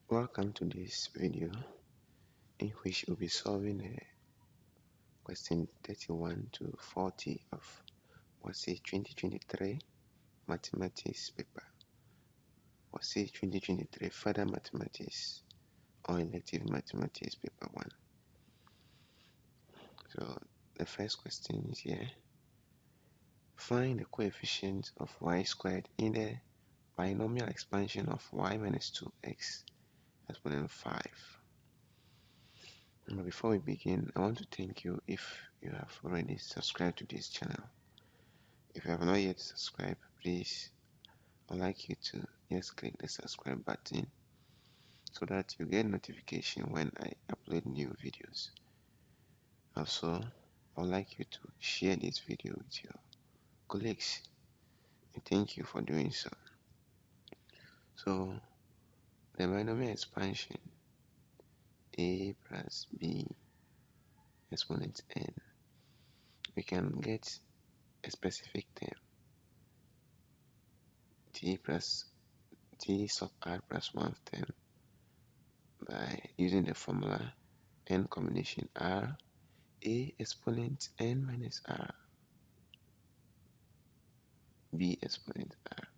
Welcome to this video in which we'll be solving question 31 to 40 of WASSCE 2023 Mathematics paper. WASSCE 2023 Further Mathematics or Elective Mathematics paper 1. So the first question is here. Find the coefficient of y squared in the binomial expansion of y minus 2x exponent 5. But before we begin, I want to thank you if you have already subscribed to this channel. If you have not yet subscribed, please, I'd like you to just click the subscribe button so that you get notification when I upload new videos. Also, I'd like you to share this video with your colleagues, and thank you for doing so. So, the binomial expansion a plus b exponent n, we can get a specific term t sub r plus 1 term by using the formula n combination r a exponent n minus r b exponent r.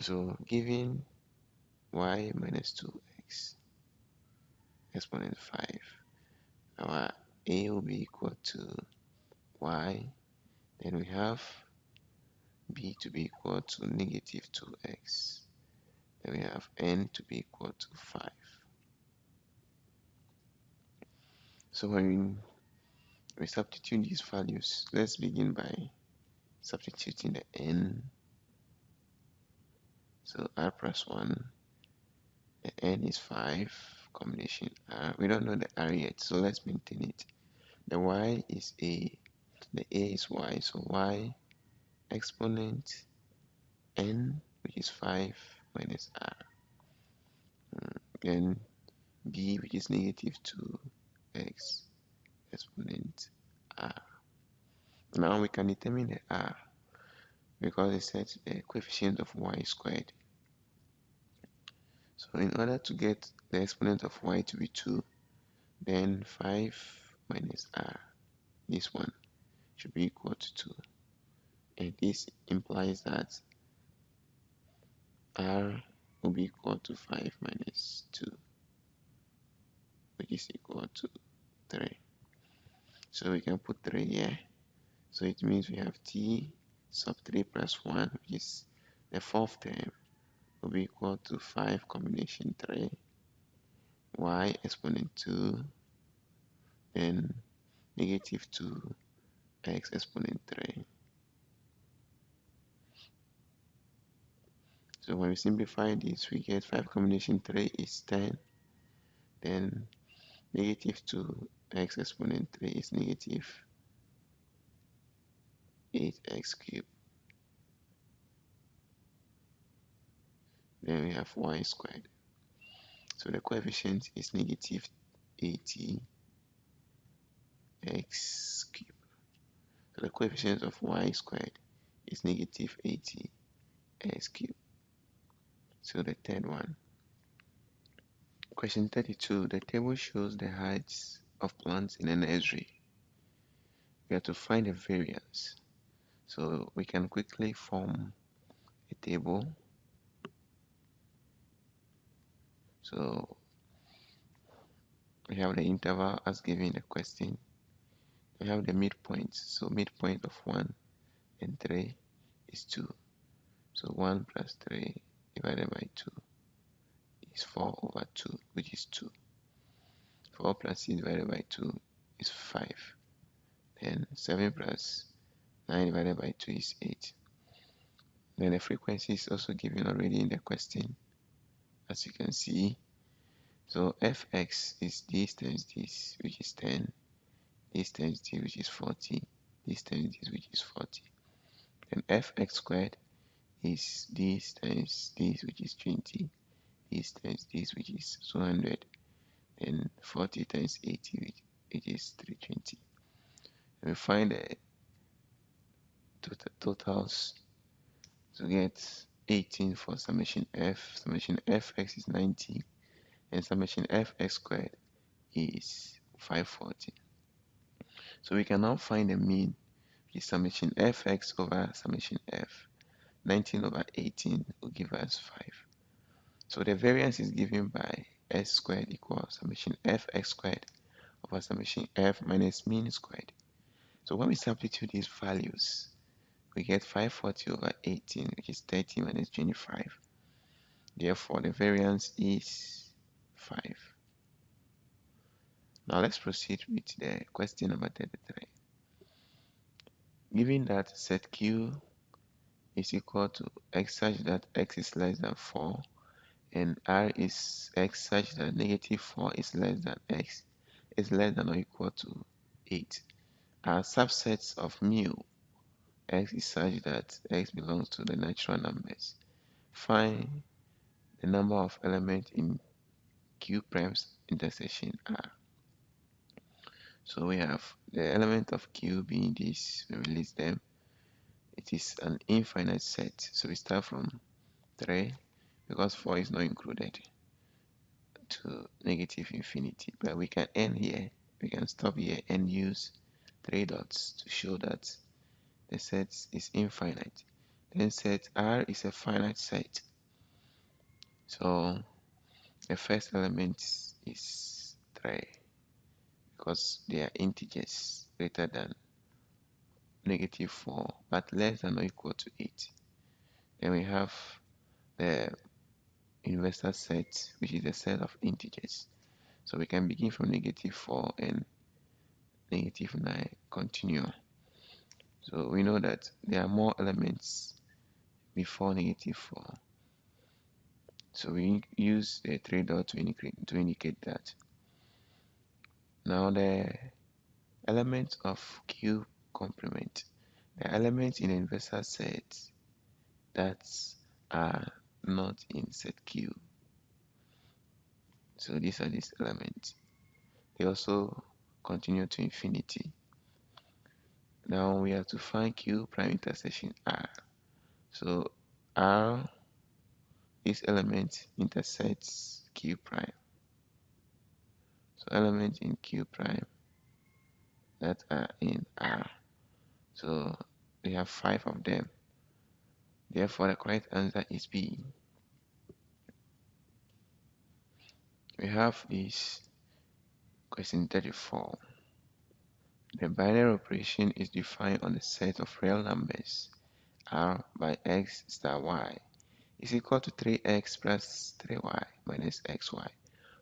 So given y minus 2x exponent 5, our a will be equal to y, then we have b to be equal to negative 2x, then we have n to be equal to 5. So when we substitute these values, let's begin by substituting the n. So r plus 1, the n is 5, combination r. We don't know the r yet, so let's maintain it. The y is a, the a is y, so y exponent n, which is 5 minus r. Then b, which is negative 2x exponent r. Now we can determine the r because it says the coefficient of y squared. So in order to get the exponent of y to be 2, then 5 minus r, this one, should be equal to 2. And this implies that r will be equal to 5 minus 2, which is equal to 3. So we can put 3 here. So it means we have t sub 3 plus 1, which is the fourth term, will be equal to 5 combination 3, y exponent 2, then negative 2x exponent 3. So when we simplify this, we get 5 combination 3 is 10, then negative 2x exponent 3 is negative 8x cubed. Then we have y squared. So the coefficient is negative 80x cubed. So the coefficient of y squared is negative 80x cubed. So the third one. Question 32. The table shows the heights of plants in a nursery. We have to find the variance. So we can quickly form a table. So we have the interval as given in the question. We have the midpoint. So midpoint of 1 and 3 is 2. So 1 plus 3 divided by 2 is 4 over 2, which is 2. 4 plus 6 divided by 2 is 5. Then 7 plus 9 divided by 2 is 8. Then the frequency is also given already in the question, as you can see. So fx is this times this, which is 10, this times this, which is 40, this times this, which is 40. Then fx squared is this times this, which is 20, this times this, which is 200, then 40 times 80, which is 320. And we find the totals to get 18 for summation f. Summation fx is 90, and summation fx squared is 540. So we can now find the mean, which is summation fx over summation f. 19 over 18 will give us 5. So the variance is given by s squared equals summation fx squared over summation f minus mean squared. So when we substitute these values, we get 540 over 18, which is 30 minus 25. Therefore, the variance is 5. Now let's proceed with the question number 33. Given that set Q is equal to x such that x is less than 4, and R is x such that negative 4 is less than x is less than or equal to 8, are subsets of mu x is such that x belongs to the natural numbers. Find the number of elements in Q prime's intersection R. So we have the element of Q being this, we release them. It is an infinite set, so we start from 3 because 4 is not included to negative infinity, but we can end here, we can stop here and use 3 dots to show that the set is infinite. Then set R is a finite set, so the first element is 3 because they are integers greater than negative 4 but less than or equal to 8. Then we have the universal set, which is a set of integers. So we can begin from negative 4 and negative 9 continue. So we know that there are more elements before negative 4. So we use the 3 dot to indicate that. Now the elements of Q complement. The elements in the universal set that are not in set Q. So these are these elements. They also continue to infinity. Now we have to find Q prime intersection R. So R, this element intersects Q prime. So elements in Q prime that are in R. So we have 5 of them. Therefore, the correct answer is B. We have this question 34. The binary operation is defined on the set of real numbers R by x star y is equal to 3x plus 3y minus xy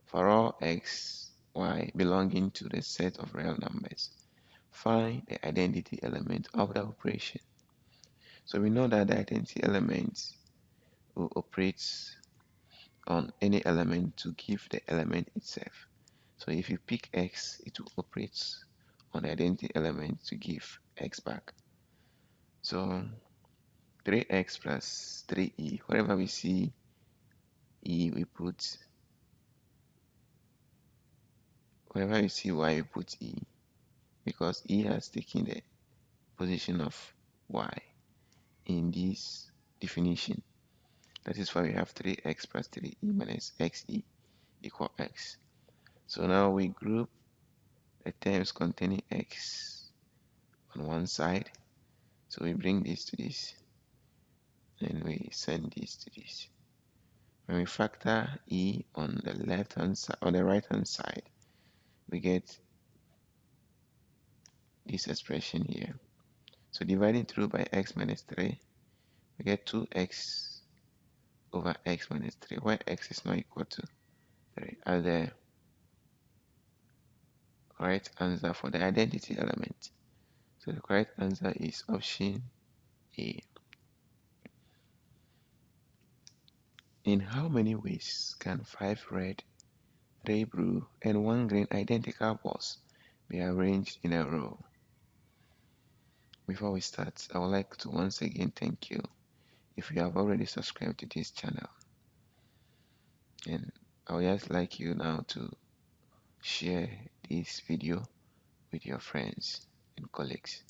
for all x, y belonging to the set of real numbers. Find the identity element of the operation. So we know that the identity element will operate on any element to give the element itself. So if you pick x, it will operate on the identity element to give x back. So 3x plus 3e, wherever we see e, we put, wherever we see y, we put e, because e has taken the position of y in this definition. That is why we have 3x plus 3e minus xe equal x. So now we group the terms containing x on one side. So we bring this to this, and we send this to this. When we factor e on the left hand side, on the right hand side, we get this expression here. So dividing through by x minus 3, we get 2x over x minus 3, where x is not equal to 3 as the correct answer for the identity element. So the correct answer is option A. In how many ways can 5 red, 3 blue, and 1 green identical balls be arranged in a row? Before we start, I would like to once again thank you if you have already subscribed to this channel. And I would just like you now to share this video with your friends and colleagues.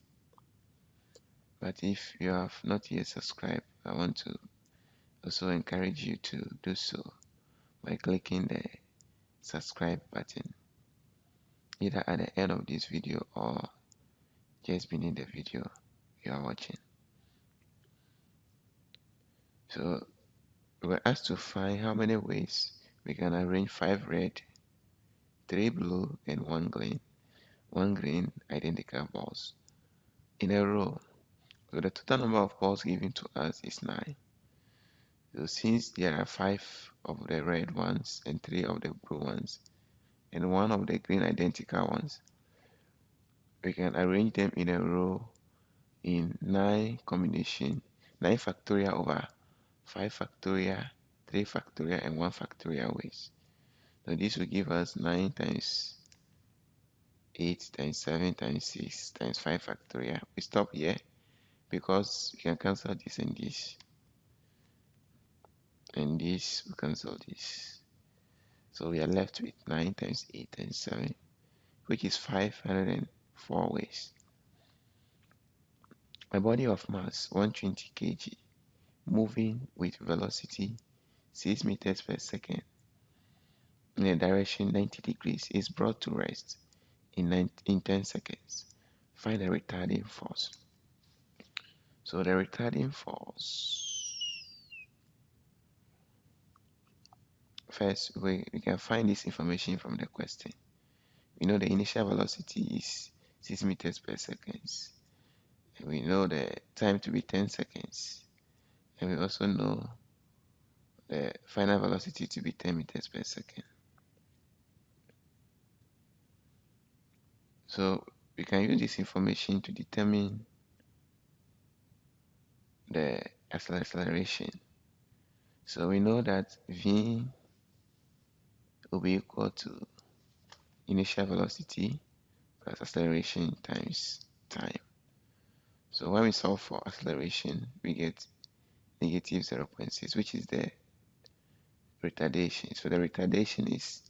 But if you have not yet subscribed, I want to also encourage you to do so by clicking the subscribe button either at the end of this video or just beneath the video you are watching. So we were asked to find how many ways we can arrange 5 red, 3 blue, and 1 green identical balls in a row. So the total number of balls given to us is 9. So since there are 5 of the red ones and 3 of the blue ones and 1 of the green identical ones, we can arrange them in a row in 9 combination, 9 factorial over 5 factorial, 3 factorial, and 1 factorial ways. So this will give us 9 times 8 times 7 times 6 times 5 factorial. We stop here because we can cancel this and this. And this, we cancel this. So we are left with 9 times 8 times 7, which is 504 ways. A body of mass 120 kg moving with velocity 6 meters per second in a direction 90 degrees is brought to rest in 10 seconds. Find the retarding force. So the retarding force, first we can find this information from the question. We know the initial velocity is 6 meters per second. And we know the time to be 10 seconds. And we also know the final velocity to be 10 meters per second. So we can use this information to determine the acceleration. So we know that v will be equal to initial velocity plus acceleration times time. So when we solve for acceleration, we get negative 0.6, which is the retardation. So the retardation is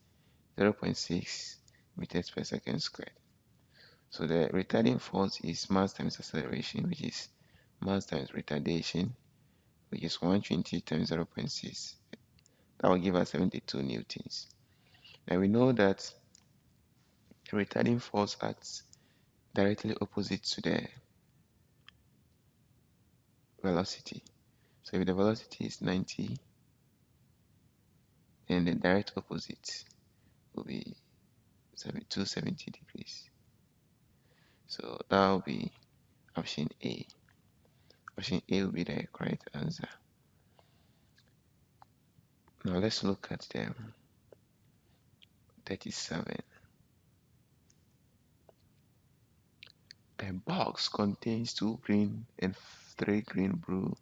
0.6 meters per second squared. So the retarding force is mass times acceleration, which is mass times retardation, which is 120 times 0.6. That will give us 72 newtons. Now we know that the retarding force acts directly opposite to the velocity. So if the velocity is 90, then the direct opposite will be 270 degrees. So that will be option A. Option A will be the correct answer. Now let's look at the 37. A box contains 2 green and 3 green blue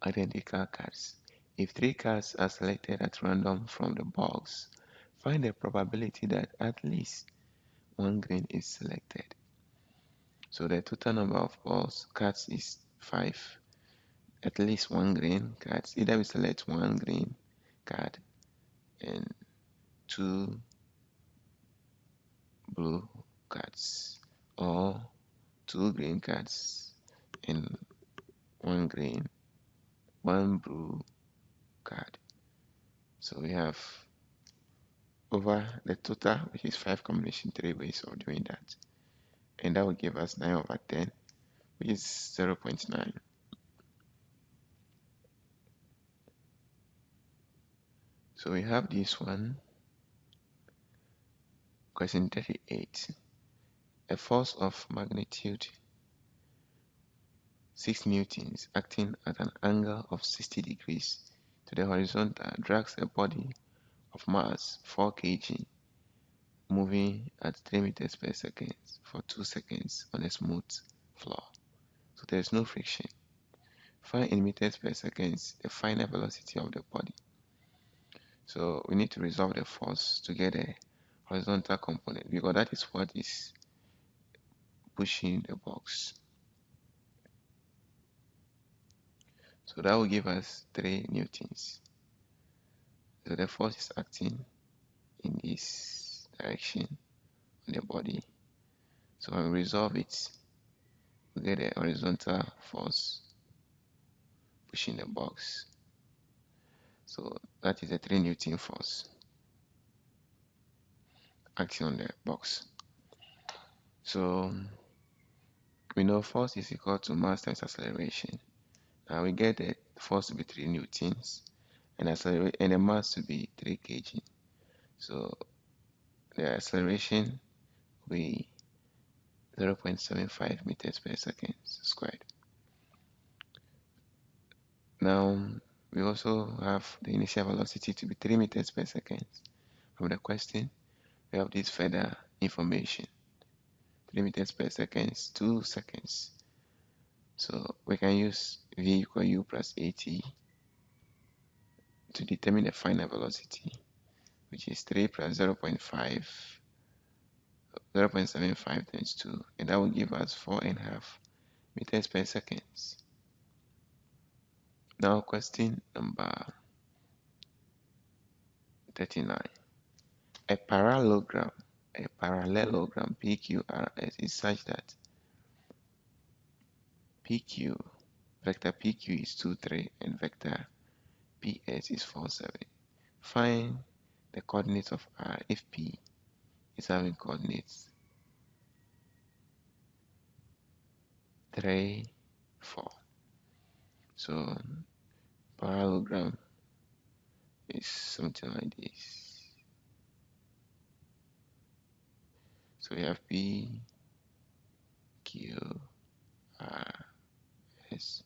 identical cards. If 3 cards are selected at random from the box, find the probability that at least 1 green is selected. So the total number of cards is 5. At least 1 green card. Either we select 1 green card and 2 blue cards, or 2 green cards and 1 blue card. So we have over the total, which is 5 combination 3 ways of doing that. And that will give us 9 over 10, which is 0.9. So we have this one. Question 38. A force of magnitude 6 newtons acting at an angle of 60 degrees to the horizontal drags a body of mass 4 kg moving at 3 meters per second for 2 seconds on a smooth floor. So there is no friction. Find in meters per second the final velocity of the body. So we need to resolve the force to get a horizontal component, because that is what is pushing the box. So that will give us 3 newtons. So the force is acting in this direction on the body. So when we resolve it, we get a horizontal force pushing the box. So that is a 3 Newton force acting on the box. So we know force is equal to mass times acceleration. Now we get the force to be 3 newtons and the mass to be 3 kg. So the acceleration will be 0.75 meters per second squared. Now we also have the initial velocity to be 3 meters per second. From the question, we have this further information. 3 meters per second is 2 seconds. So we can use V equal U plus AT to determine the final velocity, which is 3 plus 0.5, 0.75 times 2, and that will give us 4.5 meters per second. Now question number 39. A parallelogram PQRS is such that PQ, vector PQ is 2, 3, and vector PS is 4, 7. Find the coordinates of R if P is having coordinates 3, 4. So parallelogram is something like this. So we have P, Q, R, S.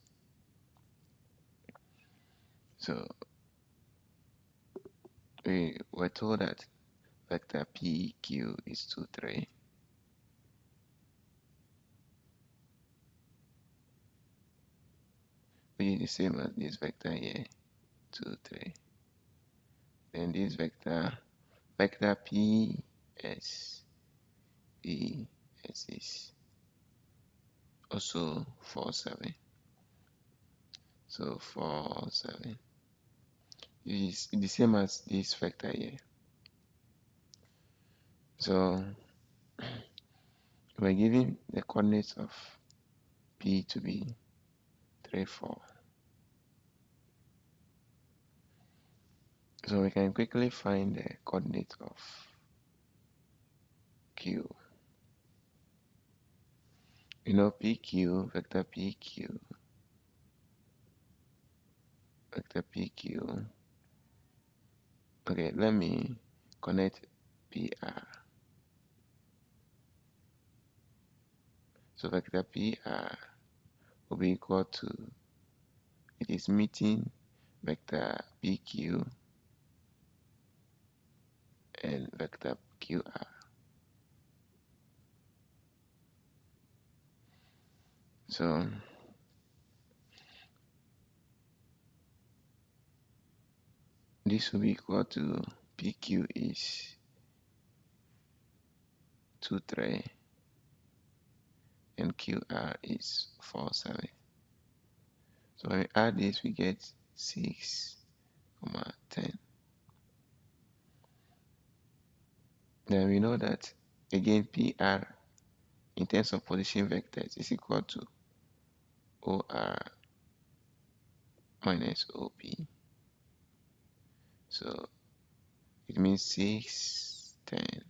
So we were told that vector PQ is 2, 3. Which is the same as this vector here, 2, 3. Then this vector PS is also 4, 7. So 4, 7 is the same as this vector here. So we're given the coordinates of P to be 3, 4. So we can quickly find the coordinates of Q. You know PQ, vector PQ. Okay, let me connect PR. So vector PR will be equal to, it is meeting vector PQ and vector QR. So this will be equal to PQ is 2, 3 and QR is 4, 7. So when we add this, we get 6, 10. Then we know that again PR in terms of position vectors is equal to OR minus OP. So it means 6, 10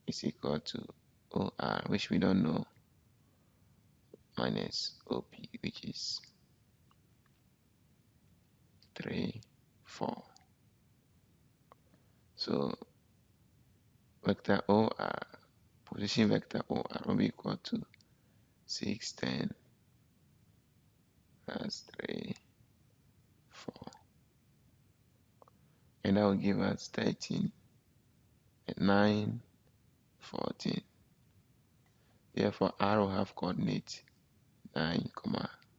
is equal to OR, which we don't know, minus OP, which is 3, 4. So vector OR, position vector OR will be equal to 6, 10 plus 3, 4. And that will give us 13 and 9, 14. Therefore, R will have coordinate 9,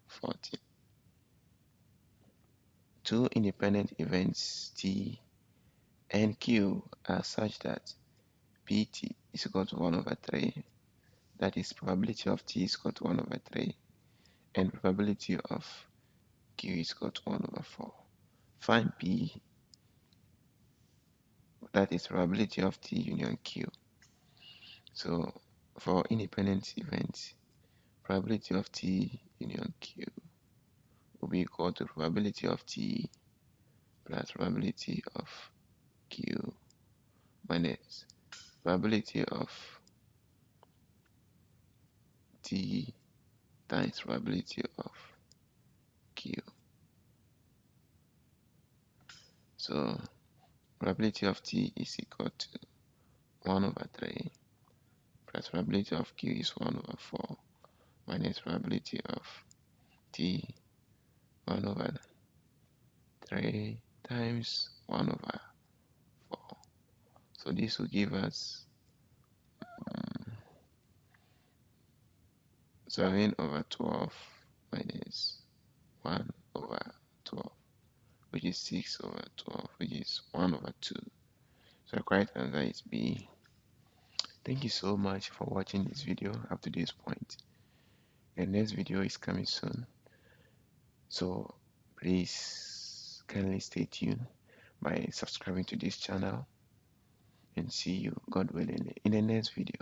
14. Two independent events T and Q are such that PT is equal to 1 over 3. That is, probability of T is equal to 1 over 3. And probability of Q is equal to 1 over 4. Find P, that is probability of T union Q. So for independent events, probability of T union Q will be equal to probability of T plus probability of Q minus probability of T times probability of Q. So probability of T is equal to 1 over 3 plus probability of Q is 1 over 4 minus probability of T 1 over 3 times 1 over 4. So this will give us 7 over 12 minus 1 over 12, which is 6 over 12, which is 1 over 2. So the correct answer is B. Thank you so much for watching this video up to this point. The next video is coming soon. So please kindly stay tuned by subscribing to this channel, and see you, God willing, in the next video.